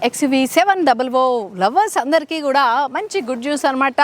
XUV700 lovers అందరికీ కూడా మంచి గుడ్ న్యూస్ అనమాట.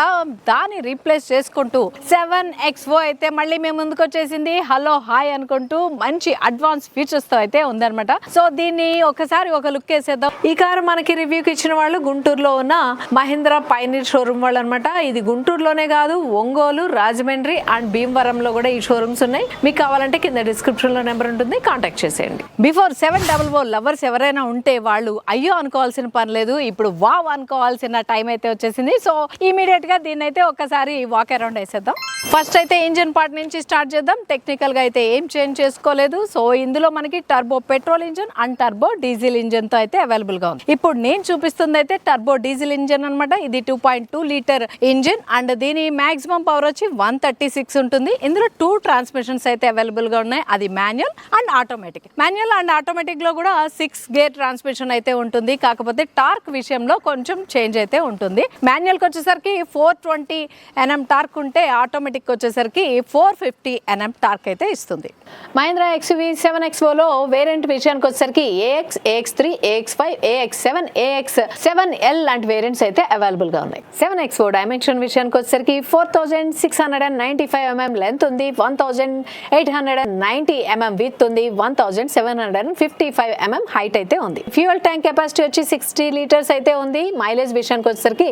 దాన్ని రీప్లేస్ చేసుకుంటూ 7XO అయితే మళ్ళీ మేము ముందుకు వచ్చేసింది. హలో హాయ్ అనుకుంటూ మంచి అడ్వాన్స్ ఫీచర్స్ తో అయితే ఉందన్నమాట. సో దీన్ని ఒకసారి ఒక లుక్ వేసేద్దాం. ఈ కారు మనకి రివ్యూకి ఇచ్చిన వాళ్ళు గుంటూరులో ఉన్న మహీంద్రా పైనీర్ షోరూమ్ వాళ్ళు అనమాట. ఇది గుంటూరులోనే కాదు, ఒంగోలు, రాజమండ్రి అండ్ భీమవరంలో కూడా ఈ షోరూమ్స్ ఉన్నాయి. మీకు కావాలంటే కింద డిస్క్రిప్షన్ లో నెంబర్ ఉంటుంది, కాంటాక్ట్ చేసేయండి. బిఫోర్ 700 లవర్స్ ఎవరైనా ఉంటే వాళ్ళు అయ్యో అనుకోవాల్సిన పని లేదు, ఇప్పుడు వావ్ అనుకోవాల్సిన టైం అయితే వచ్చేసింది. సో ఇమీడియట్ గా దీన్ని అయితే ఒక్కసారి వాక్ అరౌండ్ వేసేద్దాం. ఫస్ట్ అయితే ఇంజిన్ పార్ట్ నుంచి స్టార్ట్ చేద్దాం. టెక్నికల్ గా అయితే ఏం చేంజ్ చేసుకోలేదు. సో ఇందులో మనకి turbo petrol engine and turbo diesel engine తో అయితే అవైలబుల్ గా ఉంది. ఇప్పుడు నేను చూపిస్తుంది అయితే టర్బో డీజిల్ ఇంజిన్ అనమాట. ఇది 2.2 లీటర్ ఇంజిన్ అండ్ దీని మాక్సిమం పవర్ వచ్చి 136 ఉంటుంది. ఇందులో 2 ట్రాన్స్మిషన్స్ అయితే అవైలబుల్ గా ఉన్నాయి. అది manual and automatic. Manual and automatic లో కూడా 6 గేర్ ట్రాన్స్మిషన్ అయితే ఉంటుంది. కాకపోతే టార్క్ విషయంలో కొంచెం చేంజ్ అయితే ఉంటుంది. మాన్యువల్ కి వచ్చేసరికి 420 Nm టార్క్ ఉంటే ఆటోమేటిక్ వచ్చేసరికి 450 Nm టార్క్ అయితే ఇస్తుంది. మహీంద్రా XUV7XO లో వేరియంట్ విషయానికి వచ్చేసరికి AX, AX3, AX5, AX7, AX7L లాంటి వేరియంట్స్ అయితే అవైలబుల్ గా ఉన్నాయి. 7XO డైమెన్షన్ విషయానికి వచ్చేసరికి 4695 mm లెంత్ ఉంది, 1890 mm విడ్త్ ఉంది, 1755 mm హైట్ అయితే ఉంది. ఫ్యూయల్ ట్యాంక్ కెపాసిటీ వచ్చి 60 లీటర్స్ అయితే ఉంది. మైలేజ్ విషయానికి వచ్చేసరికి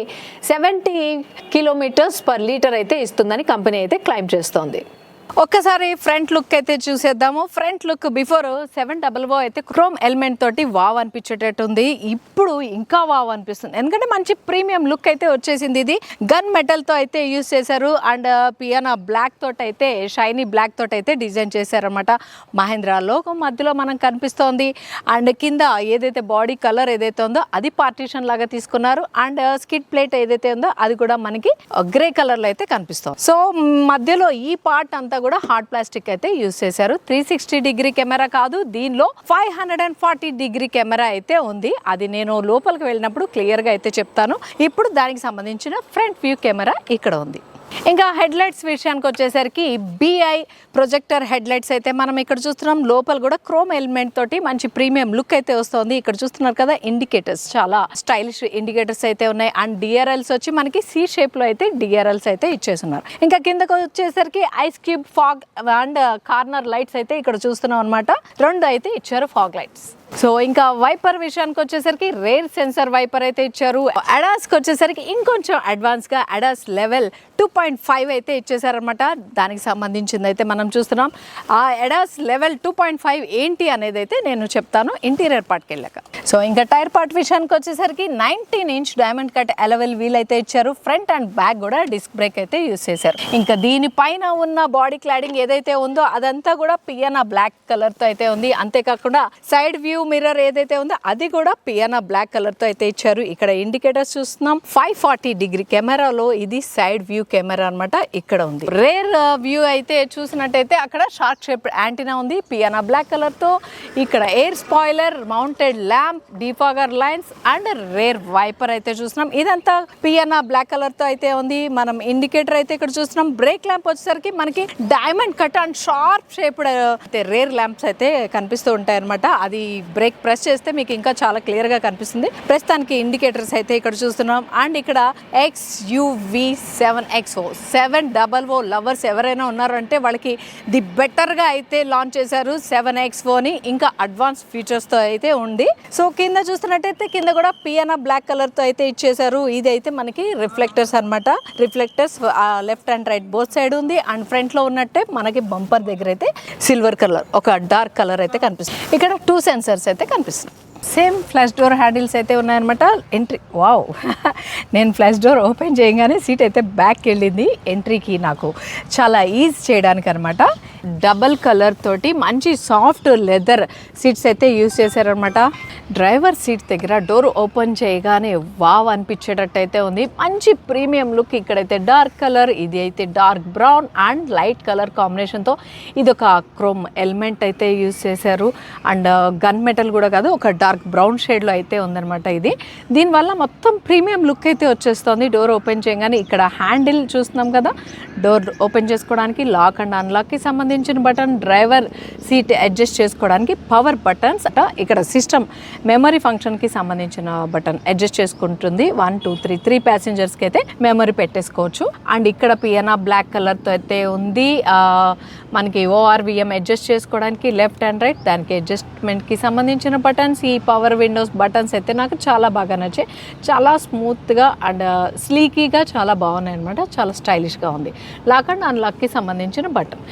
70 km/లీటర్ అయితే ఇస్తుందని కంపెనీ అయితే క్లైమ్ చేస్తోంది. ఒక్కసారి ఫ్రంట్ లుక్ అయితే చూసేద్దాము. ఫ్రంట్ లుక్ బిఫోర్ 700 అయితే క్రోమ్ ఎలిమెంట్ తోటి వావ్ అనిపించేటట్టు ఉంది. ఇప్పుడు ఇంకా వావ్ అనిపిస్తుంది, ఎందుకంటే మంచి ప్రీమియం లుక్ అయితే వచ్చేసింది. ఇది గన్ మెటల్ తో అయితే యూజ్ చేశారు అండ్ పియానా బ్లాక్ తోటి అయితే షైనీ బ్లాక్ తోటి అయితే డిజైన్ చేశారనమాట. మహీంద్రా లోగో మధ్యలో మనం కనిపిస్తోంది అండ్ కింద ఏదైతే బాడీ కలర్ ఏదైతే ఉందో అది పార్టీషన్ లాగా తీసుకున్నారు అండ్ స్కిడ్ ప్లేట్ ఏదైతే ఉందో అది కూడా మనకి గ్రే కలర్ లో అయితే కనిపిస్తుంది. సో మధ్యలో ఈ పార్ట్ అంతా కూడా హార్డ్ ప్లాస్టిక్ అయితే యూజ్ చేశారు. 360 డిగ్రీ కెమెరా కాదు, దీనిలో 540 డిగ్రీ కెమెరా అయితే ఉంది. అది నేను లోపలికి వెళ్ళినప్పుడు క్లియర్ గా అయితే చెప్తాను. ఇప్పుడు దానికి సంబంధించిన ఫ్రంట్ వ్యూ కెమెరా ఇక్కడ ఉంది. ఇంకా హెడ్ లైట్స్ విషయానికి వచ్చేసరికి BI ప్రొజెక్టర్ హెడ్ లైట్స్ అయితే మనం ఇక్కడ చూస్తున్నాం. లోపల కూడా క్రోమ్ ఎలిమెంట్ తోటి మంచి ప్రీమియం లుక్ అయితే వస్తుంది. ఇక్కడ చూస్తున్నారు కదా, ఇండికేటర్స్ చాలా స్టైలిష్ ఇండికేటర్స్ అయితే ఉన్నాయి అండ్ DRLs వచ్చి మనకి C షేప్ లో అయితే DRLs అయితే ఇచ్చేస్తున్నారు. ఇంకా కిందకు వచ్చేసరికి ice cube fog and corner lights అయితే ఇక్కడ చూస్తున్నాం అనమాట. 2 అయితే ఇచ్చారు ఫాగ్ లైట్స్. సో ఇంకా వైపర్ విషయానికి వచ్చేసరికి రేర్ సెన్సర్ వైపర్ అయితే ఇచ్చారు. అడాస్ కి వచ్చేసరికి ఇంకొంచెం అడ్వాన్స్ గా అడాస్ లెవెల్ 2.5 అయితే ఇచ్చేసారనమాట. దానికి సంబంధించింది అయితే మనం చూస్తున్నాం. ఆ అడాస్ లెవెల్ 2.5 ఏంటి అనేది అయితే నేను చెప్తాను ఇంటీరియర్ పార్ట్కి వెళ్ళాక. సో ఇంకా టైర్ పార్ట్ విషయానికి వచ్చేసరికి 19 ఇంచ్ డైమండ్ కట్ అలవెల్ వీల్ అయితే ఇచ్చారు. ఫ్రంట్ అండ్ బ్యాక్ కూడా డిస్క్ బ్రేక్ అయితే యూజ్ చేశారు. ఇంకా దీనిపైన ఉన్న బాడీ క్లాడింగ్ ఏదైతే ఉందో అదంతా కూడా పియానా బ్లాక్ కలర్ తో అయితే ఉంది. అంతేకాకుండా సైడ్ వ్యూ మిర్రర్ ఏదైతే ఉందో అది కూడా పియానా బ్లాక్ కలర్ తో అయితే ఇచ్చారు. ఇక్కడ ఇండికేటర్స్ చూస్తున్నాం. 540 డిగ్రీ కెమెరాలో ఇది సైడ్ వ్యూ కెమెరా అన్నమాట. ఇక్కడ ఉంది రేర్ వ్యూ అయితే చూసినట్టయితే అక్కడ షార్ట్ షేప్ యాంటీనా ఉంది పియానా బ్లాక్ కలర్ తో. ఇక్కడ air spoiler, mounted lamp, defogger lines and rear wiper అయితే చూస్తున్నాం. ఇదంతా పియానా బ్లాక్ కలర్ తో అయితే ఉంది. మనం ఇండికేటర్ అయితే ఇక్కడ చూస్తున్నాం. బ్రేక్ ల్యాంప్ వచ్చేసరికి మనకి diamond cut and sharp shaped rare lamps అయితే కనిపిస్తూ ఉంటాయి అనమాట. అది బ్రేక్ ప్రెస్ చేస్తే మీకు ఇంకా చాలా క్లియర్ గా కనిపిస్తుంది. ప్రస్తుతానికి ఇండికేటర్స్ అయితే ఇక్కడ చూస్తున్నాం. అండ్ ఇక్కడ XUV7XO 700 లవర్స్ ఎవరైనా ఉన్నారు అంటే వాళ్ళకి ది బెటర్ గా అయితే లాంచ్ చేశారు 7XO ని. ఇంకా అడ్వాన్స్ ఫీచర్స్ తో అయితే ఉంది. సో కింద చూస్తున్నట్టయితే కింద కూడా పియానా బ్లాక్ కలర్ తో అయితే ఇచ్చేసారు. ఇది అయితే మనకి రిఫ్లెక్టర్స్ అనమాట. Reflectors left and right both side ఉంది. అండ్ ఫ్రంట్ లో ఉన్నట్టే మనకి బంపర్ దగ్గర అయితే సిల్వర్ కలర్ ఒక డార్క్ కలర్ అయితే కనిపిస్తుంది. ఇక్కడ 2 సెన్సర్స్ అయితే కనిపిస్తుంది. సేమ్ ఫ్లాష్ డోర్ హ్యాండిల్స్ అయితే ఉన్నాయన్నమాట. ఎంట్రీ వావ్ నేను ఫ్లాష్ డోర్ ఓపెన్ చేయగానే సీట్ అయితే బ్యాక్ వెళ్ళింది. ఎంట్రీకి నాకు చాలా ఈజీ చేయడానికి అనమాట. డబల్ కలర్ తోటి మంచి సాఫ్ట్ లెదర్ సీట్స్ అయితే యూజ్ చేశారనమాట. డ్రైవర్ సీట్ దగ్గర డోర్ ఓపెన్ చేయగానే వావ్ అనిపించేటట్టు అయితే ఉంది. మంచి ప్రీమియం లుక్. ఇక్కడైతే డార్క్ కలర్, ఇది అయితే dark brown and light colour కాంబినేషన్తో ఇది ఒక క్రోమ్ ఎలిమెంట్ అయితే యూజ్ చేశారు. అండ్ గన్ మెటల్ కూడా కాదు, ఒక డార్క్ బ్రౌన్ షేడ్లో అయితే ఉందన్నమాట. ఇది దీనివల్ల మొత్తం ప్రీమియం లుక్ అయితే వచ్చేస్తుంది. డోర్ ఓపెన్ చేయగానే ఇక్కడ హ్యాండిల్ చూస్తున్నాం కదా, డోర్ ఓపెన్ చేసుకోవడానికి లాక్ అండ్ అన్లాక్కి సంబంధించి సంబంధించిన బటన్, డ్రైవర్ సీట్ అడ్జస్ట్ చేసుకోవడానికి పవర్ బటన్స్, ఇక్కడ సిస్టమ్ మెమరీ ఫంక్షన్కి సంబంధించిన బటన్ అడ్జస్ట్ చేసుకుంటుంది. 1 2 3 ప్యాసింజర్స్కి అయితే మెమరీ పెట్టేసుకోవచ్చు. అండ్ ఇక్కడ పియానా బ్లాక్ కలర్తో అయితే ఉంది. మనకి ORVM అడ్జస్ట్ చేసుకోవడానికి లెఫ్ట్ అండ్ రైట్, దానికి అడ్జస్ట్మెంట్కి సంబంధించిన బటన్స్. ఈ పవర్ విండోస్ బటన్స్ అయితే నాకు చాలా బాగా నచ్చాయి. చాలా స్మూత్గా అండ్ స్లీకీగా చాలా బాగున్నాయి అనమాట. చాలా స్టైలిష్గా ఉంది. లాక్ అండ్ అన్లాక్కి సంబంధించిన బటన్.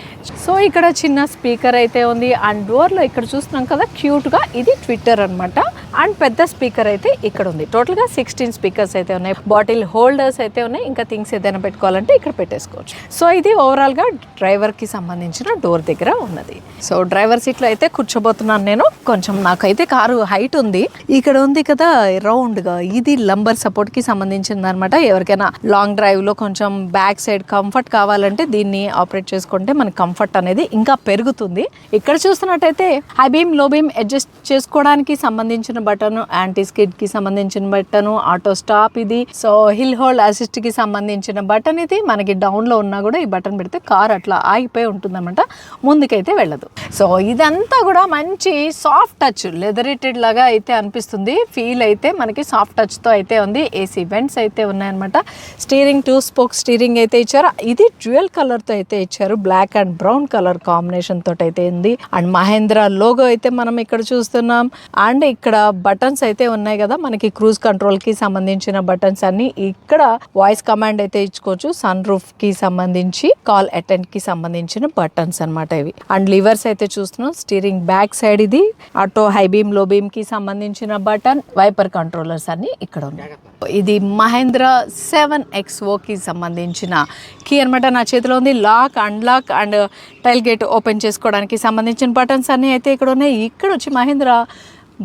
సో ఇక్కడ చిన్న స్పీకర్ అయితే ఉంది. అండ్ డోర్లో ఇక్కడ చూస్తున్నాం కదా క్యూట్గా, ఇది ట్విట్టర్ అనమాట. అండ్ పెద్ద స్పీకర్ అయితే ఇక్కడ ఉంది. టోటల్గా 16 స్పీకర్స్ అయితే ఉన్నాయి. బాటిల్ హోల్డర్స్ అయితే ఉన్నాయి. ఇంకా థింగ్స్ ఏదైనా పెట్టుకోవాలంటే ఇక్కడ పెట్టేసుకోవచ్చు. సో ఇది ఓవరాల్గా డ్రైవర్కి సంబంధించిన డోర్ దగ్గర ఉన్నది. సో డ్రైవర్ సీట్లో అయితే కూర్చోబోతున్నాను నేను. కొంచెం నాకైతే కారు హైట్ ఉంది. ఇక్కడ ఉంది కదా రౌండ్గా, ఇది లంబర్ సపోర్ట్కి సంబంధించింది అనమాట. ఎవరికైనా లాంగ్ డ్రైవ్లో కొంచెం బ్యాక్ సైడ్ కంఫర్ట్ కావాలంటే దీన్ని ఆపరేట్ చేసుకుంటే మనకి కంఫర్ట్ అనేది ఇంకా పెరుగుతుంది. ఇక్కడ చూస్తున్నట్టయితే హై బీమ్, లో బీమ్ అడ్జస్ట్ చేసుకోవడానికి సంబంధించిన బటన్, యాంటీ స్కిడ్ కి సంబంధించిన బటన్, ఆటో స్టాప్ ఇది. సో హిల్ హోల్డ్ అసిస్ట్ కి సంబంధించిన బటన్ ఇది. మనకి డౌన్ లో ఉన్నా కూడా ఈ బటన్ పెడితే కార్ అట్లా ఆగిపోయి ఉంటుందన్నమాట, ముందుకైతే వెళ్ళదు. సో ఇదంతా కూడా మంచి సాఫ్ట్ టచ్, లెదరేటెడ్ లాగా అయితే అనిపిస్తుంది. ఫీల్ అయితే మనకి సాఫ్ట్ టచ్ తో అయితే ఉంది. ఏసీ వెంట్స్ అయితే ఉన్నాయన్నమాట. స్టీరింగ్ 2 స్పోక్ స్టీరింగ్ అయితే ఇచ్చారు. ఇది డ్యూయల్ కలర్ తో అయితే ఇచ్చారు. Black and brown colour combination తోటి అయితే ఉంది. అండ్ మహేంద్ర లోగో అయితే మనం ఇక్కడ చూస్తున్నాం. అండ్ ఇక్కడ బటన్స్ అయితే ఉన్నాయి కదా మనకి క్రూజ్ కంట్రోల్ కి సంబంధించిన బటన్స్ అన్ని. ఇక్కడ వాయిస్ కమాండ్ అయితే ఇచ్చుకోవచ్చు. సన్ రూఫ్ కి సంబంధించి, కాల్ అటెండ్ కి సంబంధించిన బటన్స్ అన్నమాట ఇవి. అండ్ లివర్స్ అయితే చూస్తున్నాం. స్టీరింగ్ బ్యాక్ సైడ్ ఇది. ఆటో హై బీమ్, లో బీమ్ కి సంబంధించిన బటన్, వైపర్ కంట్రోలర్స్ అన్ని ఇక్కడ ఉన్నాయి. ఇది మహేంద్ర 7XO కి సంబంధించిన కీ అనమాట. నా చేతిలో ఉంది. Lock, unlock and tail gate open చేసుకోవడానికి సంబంధించిన బటన్స్ అన్ని అయితే ఇక్కడ ఉన్నాయి. ఇక్కడ వచ్చి మహేంద్ర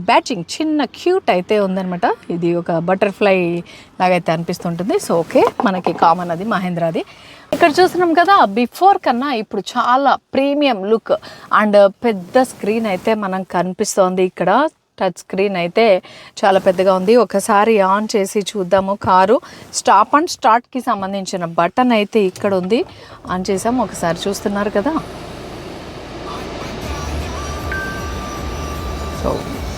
బ్యాచింగ్ చిన్న క్యూట్ అయితే ఉందనమాట. ఇది ఒక బటర్ఫ్లై లాగైతే అనిపిస్తుంటుంది. సో ఓకే, మనకి కామన్ అది మహేంద్రది. ఇక్కడ చూస్తున్నాం కదా, బిఫోర్ కన్నా ఇప్పుడు చాలా ప్రీమియం లుక్ అండ్ పెద్ద స్క్రీన్ అయితే మనం కనిపిస్తోంది. ఇక్కడ టచ్ స్క్రీన్ అయితే చాలా పెద్దగా ఉంది. ఒకసారి ఆన్ చేసి చూద్దాము. కారు స్టాప్ అండ్ స్టార్ట్కి సంబంధించిన బటన్ అయితే ఇక్కడ ఉంది. ఆన్ చేసాము, ఒకసారి చూస్తున్నారు కదా. సో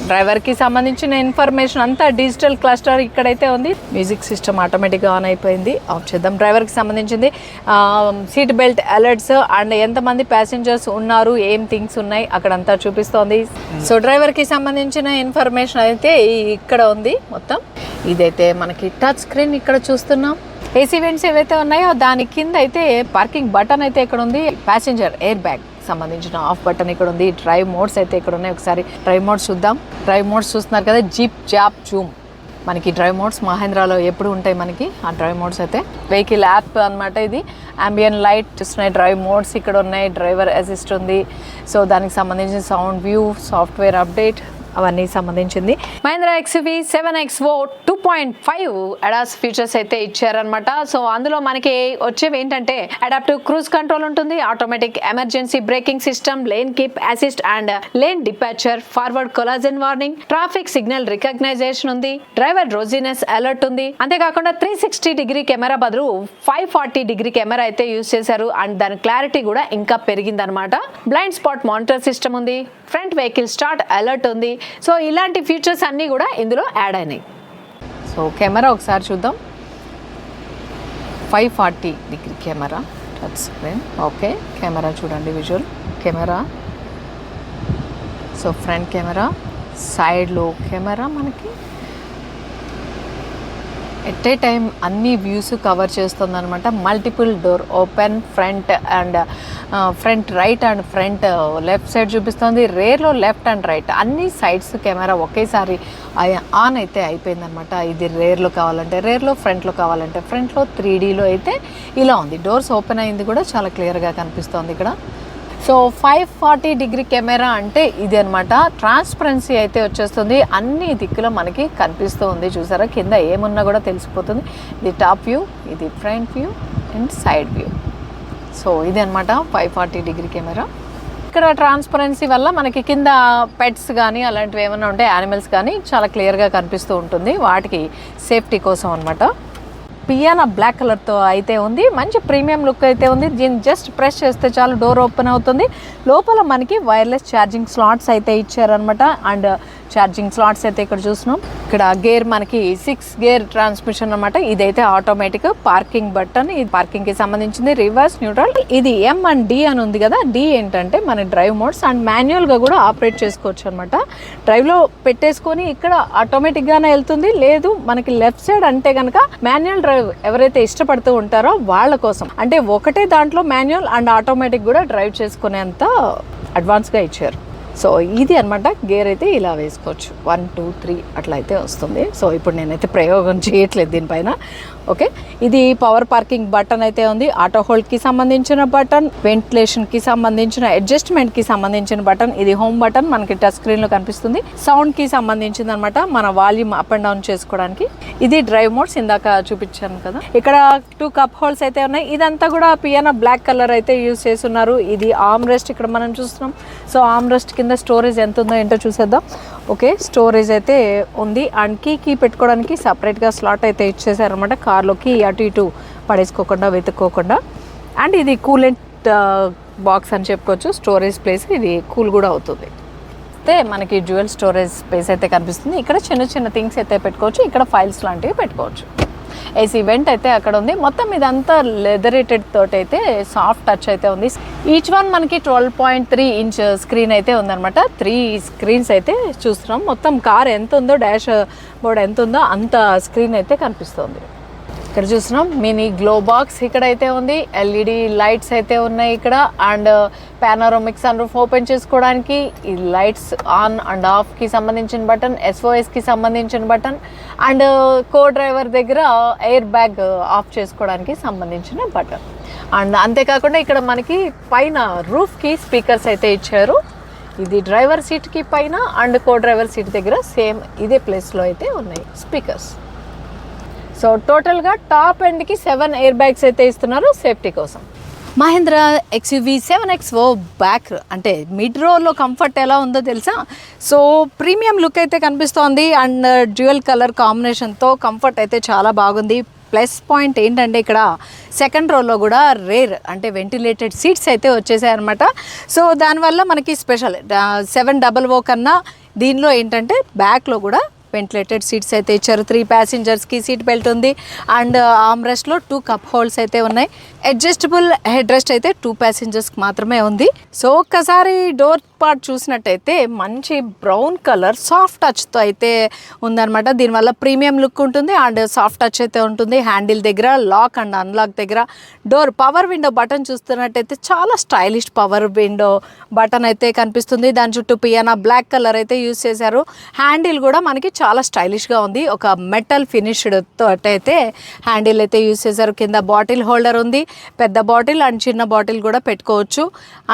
డ్రైవర్కి సంబంధించిన ఇన్ఫర్మేషన్ అంతా డిజిటల్ క్లస్టర్ ఇక్కడైతే ఉంది. మ్యూజిక్ సిస్టమ్ ఆటోమేటిక్గా ఆన్ అయిపోయింది. ఆఫ్ చేద్దాం. డ్రైవర్కి సంబంధించింది సీట్ బెల్ట్ అలర్ట్స్ అండ్ ఎంతమంది ప్యాసింజర్స్ ఉన్నారు, ఏం థింగ్స్ ఉన్నాయి అక్కడంతా చూపిస్తోంది. సో డ్రైవర్కి సంబంధించిన ఇన్ఫర్మేషన్ అయితే ఇక్కడ ఉంది మొత్తం. ఇదైతే మనకి టచ్ స్క్రీన్ ఇక్కడ చూస్తున్నాం. ఏసీ వెంట్స్ ఏవైతే ఉన్నాయో దాని కింద అయితే పార్కింగ్ బటన్ అయితే ఇక్కడ ఉంది. ప్యాసింజర్ ఎయిర్ బ్యాగ్ సంబంధించిన ఆఫ్ బటన్ ఇక్కడ ఉంది. డ్రైవ్ మోడ్స్ అయితే ఇక్కడ ఉన్నాయి. ఒకసారి డ్రైవ్ మోడ్స్ చూద్దాం. డ్రైవ్ మోడ్స్ చూస్తున్నారు కదా, జీప్, జాప్, జూమ్. మనకి డ్రైవ్ మోడ్స్ మహేంద్రాలో ఎప్పుడు ఉంటాయి మనకి ఆ డ్రైవ్ మోడ్స్ అయితే. వెహికల్ యాప్ అనమాట ఇది. అంబియన్ లైట్ చూస్తున్నాయి. డ్రైవ్ మోడ్స్ ఇక్కడ ఉన్నాయి. డ్రైవర్ అసిస్ట్ ఉంది. సో దానికి సంబంధించిన సౌండ్ వ్యూ, సాఫ్ట్వేర్ అప్డేట్ అవన్నీ సంబంధించింది. Mahindra XUV 7XO 2.5 ADAS features అయితే ఇచ్చారనమాట. సో అందులో మనకి వచ్చేవి ఏంటంటే అడాప్టివ్ క్రూజ్ కంట్రోల్ ఉంటుంది, automatic emergency braking system, lane keep assist and lane departure, forward collagen warning, traffic signal recognition ఉంది, డ్రైవర్ డ్రోజినెస్ అలర్ట్ ఉంది. అంతేకాకుండా 360 డిగ్రీ కెమెరా బదులు 540 డిగ్రీ కెమెరా అయితే యూజ్ చేశారు. అండ్ దాని క్లారిటీ కూడా ఇంకా పెరిగింది అనమాట. బ్లైండ్ స్పాట్ మానిటర్ సిస్టమ్ ఉంది, ఫ్రంట్ వెహికల్ స్టార్ట్ అలర్ట్ ఉంది. సో ఇలాంటి ఫీచర్స్ అన్నీ కూడా ఇందులో యాడ్ అయినాయి. సో కెమెరా ఒకసారి చూద్దాం. 540 degree camera touch screen. Okay, camera చూడండి, visual camera. So front camera, సైడ్లో కెమెరా మనకి ఎట్ ఏ టైం అన్ని వ్యూస్ కవర్ చేస్తుంది అనమాట. Multiple door open, front and front right and front left side చూపిస్తుంది. రేర్లో లెఫ్ట్ అండ్ రైట్ అన్ని sides camera ఒకేసారి ఆన్ అయితే అయిపోయిందనమాట. ఇది రేర్లో కావాలంటే రేర్లో, ఫ్రంట్లో కావాలంటే ఫ్రంట్లో, 3Dలో అయితే ఇలా ఉంది. డోర్స్ ఓపెన్ అయింది కూడా చాలా క్లియర్గా కనిపిస్తుంది ఇక్కడ. సో 540 డిగ్రీ కెమెరా అంటే ఇది అనమాట. ట్రాన్స్పరెన్సీ అయితే వచ్చేస్తుంది, అన్ని దిక్కులో మనకి కనిపిస్తూ ఉంది. చూసారా, కింద ఏమున్నా కూడా తెలిసిపోతుంది. ఇది టాప్ వ్యూ, ఇది front view and side view. So ఇది అనమాట 540 డిగ్రీ కెమెరా. ఇక్కడ ట్రాన్స్పరెన్సీ వల్ల మనకి కింద పెట్స్ కానీ అలాంటివి ఏమైనా ఉంటే యానిమల్స్ కానీ చాలా క్లియర్గా కనిపిస్తూ ఉంటుంది. వాటికి సేఫ్టీ కోసం అనమాట. పియానా బ్లాక్ కలర్తో అయితే ఉంది. మంచి ప్రీమియం లుక్ అయితే ఉంది. దీన్ని జస్ట్ ప్రెస్ చేస్తే చాలు డోర్ ఓపెన్ అవుతుంది. లోపల మనకి వైర్లెస్ ఛార్జింగ్ స్లాట్స్ అయితే ఇచ్చారనమాట. అండ్ ఛార్జింగ్ స్లాట్స్ అయితే ఇక్కడ చూస్తున్నాం. ఇక్కడ గేర్ మనకి 6 గేర్ ట్రాన్స్మిషన్ అనమాట. ఇదైతే ఆటోమేటిక్. పార్కింగ్ బటన్, ఇది పార్కింగ్ కి సంబంధించింది. Reverse, neutral. ఇది M అండ్ D అని ఉంది కదా. D ఏంటంటే మన డ్రైవ్ మోడ్స్ అండ్ మాన్యువల్ గా కూడా ఆపరేట్ చేసుకోవచ్చు అనమాట. డ్రైవ్ లో పెట్టేసుకొని ఇక్కడ ఆటోమేటిక్ గానే వెళ్తుంది. లేదు మనకి లెఫ్ట్ సైడ్ అంటే కనుక మాన్యువల్ డ్రైవ్ ఎవరైతే ఇష్టపడుతూ ఉంటారో వాళ్ళ కోసం, అంటే ఒకటే దాంట్లో మాన్యువల్ అండ్ ఆటోమేటిక్ కూడా డ్రైవ్ చేసుకునేంత అడ్వాన్స్ గా ఇచ్చారు. సో ఇది అనమాట. గేర్ అయితే ఇలా వేసుకోవచ్చు. 1 2 3 అట్లా అయితే వస్తుంది. సో ఇప్పుడు నేనైతే ప్రయోగం చేయట్లేదు దీనిపైన. ఓకే, ఇది పవర్ పార్కింగ్ బటన్ అయితే ఉంది. ఆటో హోల్డ్కి సంబంధించిన బటన్, వెంటిలేషన్కి సంబంధించిన అడ్జస్ట్మెంట్కి సంబంధించిన బటన్. ఇది హోమ్ బటన్ మనకి టచ్ స్క్రీన్లో కనిపిస్తుంది. సౌండ్కి సంబంధించింది అనమాట, మన వాల్యూమ్ అప్ అండ్ డౌన్ చేసుకోవడానికి. ఇది డ్రైవ్ మోడ్స్ ఇందాక చూపించాను కదా. ఇక్కడ 2 కప్ హోల్డ్స్ అయితే ఉన్నాయి. ఇదంతా కూడా పియానా బ్లాక్ కలర్ అయితే యూజ్ చేస్తున్నారు. ఇది ఆర్మ్ రెస్ట్ ఇక్కడ మనం చూస్తున్నాం. సో ఆర్మ్ రెస్ట్ కింద స్టోరేజ్ ఎంత ఉందో ఏంటో చూసేద్దాం. ఓకే, స్టోరేజ్ అయితే ఉంది. అండ్ కీ పెట్టుకోవడానికి సపరేట్గా స్లాట్ అయితే ఇచ్చేసారనమాట. కార్లోకి అటు ఇటు పడేసుకోకుండా వెతుక్కోకుండా. అండ్ ఇది కూలెంట్ బాక్స్ అని చెప్పుకోవచ్చు. స్టోరేజ్ ప్లేస్, ఇది కూల్ కూడా అవుతుంది. అయితే మనకి డ్యూయల్ స్టోరేజ్ స్పేస్ అయితే కనిపిస్తుంది. ఇక్కడ చిన్న చిన్న థింగ్స్ అయితే పెట్టుకోవచ్చు. ఇక్కడ ఫైల్స్ లాంటివి పెట్టుకోవచ్చు. ఏసీ వెంట్ అయితే అక్కడ ఉంది. మొత్తం ఇదంతా లెదరేటెడ్ తోటి అయితే సాఫ్ట్ టచ్ అయితే ఉంది. ఈచ్ వన్ మనకి 12.3 ఇంచ్ స్క్రీన్ అయితే ఉందన్నమాట. 3 స్క్రీన్స్ అయితే చూస్తున్నాం. మొత్తం కార్ ఎంత ఉందో, డాష్ బోర్డ్ ఎంత ఉందో అంత స్క్రీన్ అయితే కనిపిస్తుంది. ఇక్కడ చూస్తున్నాం మినీ గ్లో బాక్స్ ఇక్కడ అయితే ఉంది. LED లైట్స్ అయితే ఉన్నాయి ఇక్కడ. And panoramic sunroof open చేసుకోవడానికి ఈ లైట్స్ ఆన్ అండ్ ఆఫ్ కి సంబంధించిన బటన్, SOS కి సంబంధించిన బటన్, అండ్ కో డ్రైవర్ దగ్గర ఎయిర్ బ్యాగ్ ఆఫ్ చేసుకోవడానికి సంబంధించిన బటన్. అండ్ అంతేకాకుండా ఇక్కడ మనకి పైన రూఫ్ కి స్పీకర్స్ అయితే ఇచ్చారు. ఇది డ్రైవర్ సీట్ కి పైన అండ్ కో డ్రైవర్ సీట్ దగ్గర సేమ్ ఇదే ప్లేస్ లో అయితే ఉన్నాయి స్పీకర్స్. సో టోటల్గా టాప్ ఎండ్కి 7 ఎయిర్ బ్యాగ్స్ అయితే ఇస్తున్నారు సేఫ్టీ కోసం. మహీంద్రా XUV 7XO బ్యాక్ అంటే మిడ్ రోలో కంఫర్ట్ ఎలా ఉందో తెలుసా. సో ప్రీమియం లుక్ అయితే కనిపిస్తోంది. అండ్ డ్యూయల్ కలర్ కాంబినేషన్తో కంఫర్ట్ అయితే చాలా బాగుంది. ప్లస్ పాయింట్ ఏంటంటే ఇక్కడ సెకండ్ రోలో కూడా రేర్ అంటే వెంటిలేటెడ్ సీట్స్ అయితే వచ్చేసాయన్నమాట. సో దానివల్ల మనకి స్పెషల్ 700 కన్నా దీనిలో ఏంటంటే బ్యాక్లో కూడా వెంటిలేటెడ్ సీట్స్ అయితే ఇచ్చారు. 3 ప్యాసింజర్స్కి సీట్ బెల్ట్ ఉంది. అండ్ ఆర్మ్ రెస్ట్లో 2 కప్ హోల్డ్స్ అయితే ఉన్నాయి. అడ్జస్టబుల్ హెడ్ రెస్ట్ అయితే 2 ప్యాసింజర్స్కి మాత్రమే ఉంది. సో ఒక్కసారి డోర్ పార్ట్ చూసినట్టయితే మంచి బ్రౌన్ కలర్ సాఫ్ట్ టచ్తో అయితే ఉందన్నమాట. దీనివల్ల ప్రీమియం లుక్ ఉంటుంది అండ్ సాఫ్ట్ టచ్ అయితే ఉంటుంది. హ్యాండిల్ దగ్గర, లాక్ అండ్ అన్లాక్ దగ్గర, డోర్ పవర్ విండో బటన్ చూస్తున్నట్టయితే చాలా స్టైలిష్ పవర్ విండో బటన్ అయితే కనిపిస్తుంది. దాని చుట్టూ పియానా బ్లాక్ కలర్ అయితే యూజ్ చేశారు. హ్యాండిల్ కూడా మనకి చాలా స్టైలిష్గా ఉంది. ఒక మెటల్ ఫినిష్డ్ తోటైతే హ్యాండిల్ అయితే యూజ్ చేశారు. కింద బాటిల్ హోల్డర్ ఉంది. పెద్ద బాటిల్ అండ్ చిన్న బాటిల్ కూడా పెట్టుకోవచ్చు.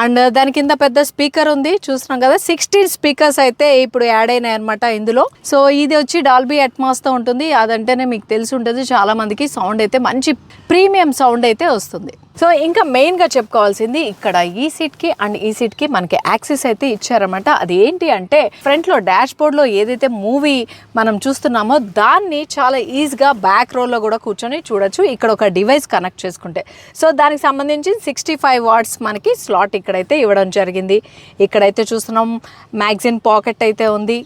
అండ్ దాని కింద పెద్ద స్పీకర్ ఉంది. చూస్తున్నాం కదా 16 స్పీకర్స్ అయితే ఇప్పుడు యాడ్ అయినాయి అనమాట ఇందులో. సో ఇది వచ్చి డాల్బీ అట్మాస్తో ఉంటుంది. అదంటేనే మీకు తెలిసి ఉంటుంది చాలా మందికి. సౌండ్ అయితే మంచి ప్రీమియం సౌండ్ అయితే వస్తుంది. సో ఇంకా మెయిన్గా చెప్పుకోవాల్సింది ఇక్కడ ఈ సీట్కి అండ్ ఈ సీట్కి మనకి యాక్సెస్ అయితే ఇచ్చారన్నమాట. అది ఏంటి అంటే ఫ్రంట్లో డాష్ బోర్డ్లో ఏదైతే మూవీ మనం చూస్తున్నామో దాన్ని చాలా ఈజీగా బ్యాక్ రోలో కూడా కూర్చొని చూడొచ్చు ఇక్కడ ఒక డివైస్ కనెక్ట్ చేసుకుంటే. సో దానికి సంబంధించి 65 వాట్స్ మనకి స్లాట్ ఇక్కడైతే ఇవ్వడం జరిగింది. ఇక్కడైతే చూస్తున్నాం మ్యాగజైన్ పాకెట్ అయితే ఉంది.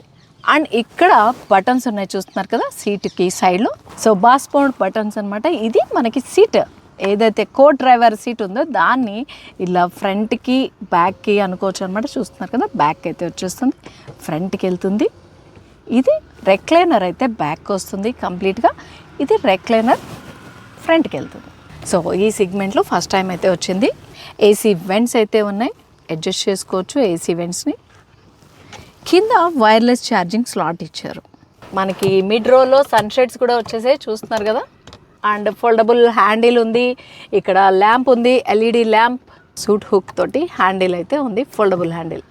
అండ్ ఇక్కడ బటన్స్ ఉన్నాయి చూస్తున్నారు కదా సీట్కి సైడ్లో. సో బాస్ మోడ్ బటన్స్ అనమాట. ఇది మనకి సీట్ ఏదైతే కో డ్రైవర్ సీట్ ఉందో దాన్ని ఇలా ఫ్రంట్కి బ్యాక్కి అనుకోవచ్చు అనమాట. చూస్తున్నారు కదా బ్యాక్ అయితే వచ్చేస్తుంది, ఫ్రంట్కి వెళ్తుంది. ఇది రెక్లైనర్ అయితే బ్యాక్ వస్తుంది కంప్లీట్గా. ఇది రెక్లైనర్ ఫ్రంట్కి వెళ్తుంది. సో ఈ సెగ్మెంట్లో ఫస్ట్ టైం అయితే వచ్చింది. ఏసీ వెంట్స్ అయితే ఉన్నాయి, అడ్జస్ట్ చేసుకోవచ్చు ఏసీ వెంట్స్ని. కింద వైర్లెస్ ఛార్జింగ్ స్లాట్ ఇచ్చారు. మనకి మిడ్ రోలో సన్ షేడ్స్ కూడా వచ్చేసాయి చూస్తున్నారు కదా. అండ్ ఫోల్డబుల్ హ్యాండిల్ ఉంది. ఇక్కడ ల్యాంప్ ఉంది, LED ల్యాంప్, సూట్ హుక్ తోటి హ్యాండిల్ అయితే ఉంది, ఫోల్డబుల్ హ్యాండిల్.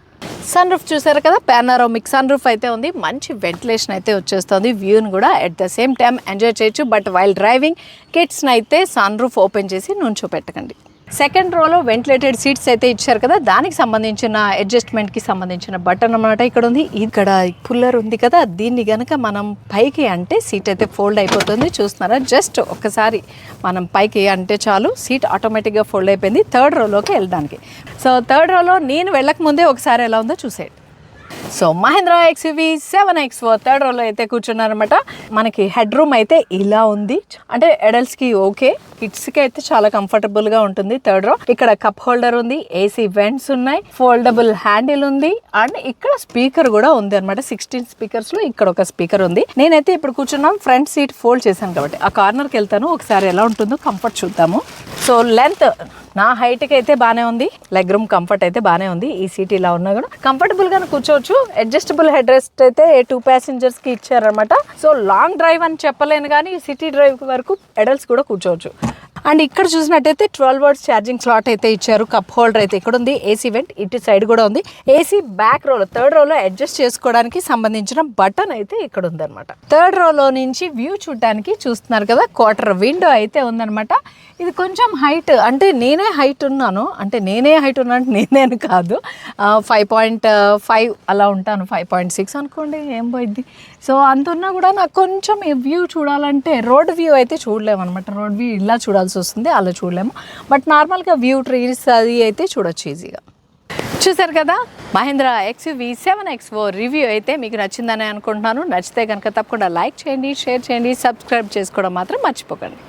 సన్ రూఫ్ చూసారు కదా, పానోరామిక్ సన్ రూఫ్ అయితే ఉంది. మంచి వెంటిలేషన్ అయితే వచ్చేస్తుంది. వ్యూని కూడా at the same time enjoy చేయొచ్చు. బట్ వైల్ డ్రైవింగ్ కిడ్స్ని అయితే సన్ రూఫ్ ఓపెన్ చేసి నుంచోపెట్టకండి. సెకండ్ రోలో వెంటిలేటెడ్ సీట్స్ అయితే ఇచ్చారు కదా, దానికి సంబంధించిన అడ్జస్ట్మెంట్కి సంబంధించిన బటన్ అన్నమాట ఇక్కడ ఉంది. ఇక్కడ పుల్లర్ ఉంది కదా, దీన్ని గనక మనం పైకి అంటే సీట్ అయితే ఫోల్డ్ అయిపోతుంది. చూస్తున్నారా, జస్ట్ ఒక్కసారి మనం పైకి అంటే చాలు సీట్ ఆటోమేటిక్గా ఫోల్డ్ అయిపోయింది థర్డ్ రోలోకి వెళ్ళడానికి. సో థర్డ్ రోలో నేను వెళ్ళక ముందే ఒకసారి ఎలా ఉందో చూసేయండి. So Mahindra XUV 7X4 third రోలో అయితే కూర్చున్నారనమాట. మనకి హెడ్ రూమ్ అయితే ఇలా ఉంది, అంటే అడల్ట్స్కి ఓకే, కిడ్స్కి అయితే చాలా కంఫర్టబుల్గా ఉంటుంది థర్డ్ రో. ఇక్కడ కప్ హోల్డర్ ఉంది, AC వెంట్స్ ఉన్నాయి, ఫోల్డబుల్ హ్యాండిల్ ఉంది, అండ్ ఇక్కడ స్పీకర్ కూడా ఉంది అనమాట. 16 స్పీకర్స్లో ఇక్కడ ఒక స్పీకర్ ఉంది. నేనైతే ఇప్పుడు కూర్చున్నాం, ఫ్రంట్ సీట్ ఫోల్డ్ చేశాను కాబట్టి ఆ కార్నర్కి వెళ్తాను, ఒకసారి ఎలా ఉంటుందో కంఫర్ట్ చూద్దాము. సో లెంత్ నా హైట్కి అయితే బాగానే ఉంది, లెగ్ రూమ్ కంఫర్ట్ అయితే బాగానే ఉంది. ఈ సీట్ ఇలా ఉన్నా కూడా కంఫర్టబుల్గానే కూర్చోవచ్చు. అడ్జస్టబుల్ హెడ్ రెస్ట్ అయితే 2 passengers-కి ఇచ్చారనమాట. సో లాంగ్ డ్రైవ్ అని చెప్పలేను కానీ సిటీ డ్రైవ్ వరకు అడల్ట్స్ కూడా కూర్చోవచ్చు. అండ్ ఇక్కడ చూసినట్టయితే 12 volts ఛార్జింగ్ స్లాట్ అయితే ఇచ్చారు. కప్ హోల్డర్ అయితే ఇక్కడ ఉంది, AC వెంట్ ఇటు సైడ్ కూడా ఉంది, AC బ్యాక్ రోలో థర్డ్ రోలో అడ్జస్ట్ చేసుకోవడానికి సంబంధించిన బటన్ అయితే ఇక్కడ ఉందన్నమాట. థర్డ్ రోలో నుంచి వ్యూ చూడడానికి చూస్తున్నారు కదా, క్వార్టర్ విండో అయితే ఉందన్నమాట. ఇది కొంచెం హైట్, అంటే నేనే హైట్ ఉన్నాను అంటే నేనే కాదు, 5.5 అలా ఉంటాను, 5.6 అనుకోండి, ఏం పోయిద్ది. సో అంత ఉన్నా కూడా నాకు కొంచెం ఈ వ్యూ చూడాలంటే రోడ్ వ్యూ అయితే చూడలేము అనమాట. రోడ్ వ్యూ ఇలా చూడాల్సి వస్తుంది, అలా చూడలేము. బట్ నార్మల్గా వ్యూ ట్రీస్ అది అయితే చూడొచ్చు ఈజీగా. చూసారు కదా, మహీంద్రా XUV 7X4 రివ్యూ అయితే మీకు నచ్చిందని అనుకుంటున్నాను. నచ్చితే కనుక తప్పకుండా లైక్ చేయండి, షేర్ చేయండి, సబ్స్క్రైబ్ చేసుకోవడం మాత్రం మర్చిపోకండి.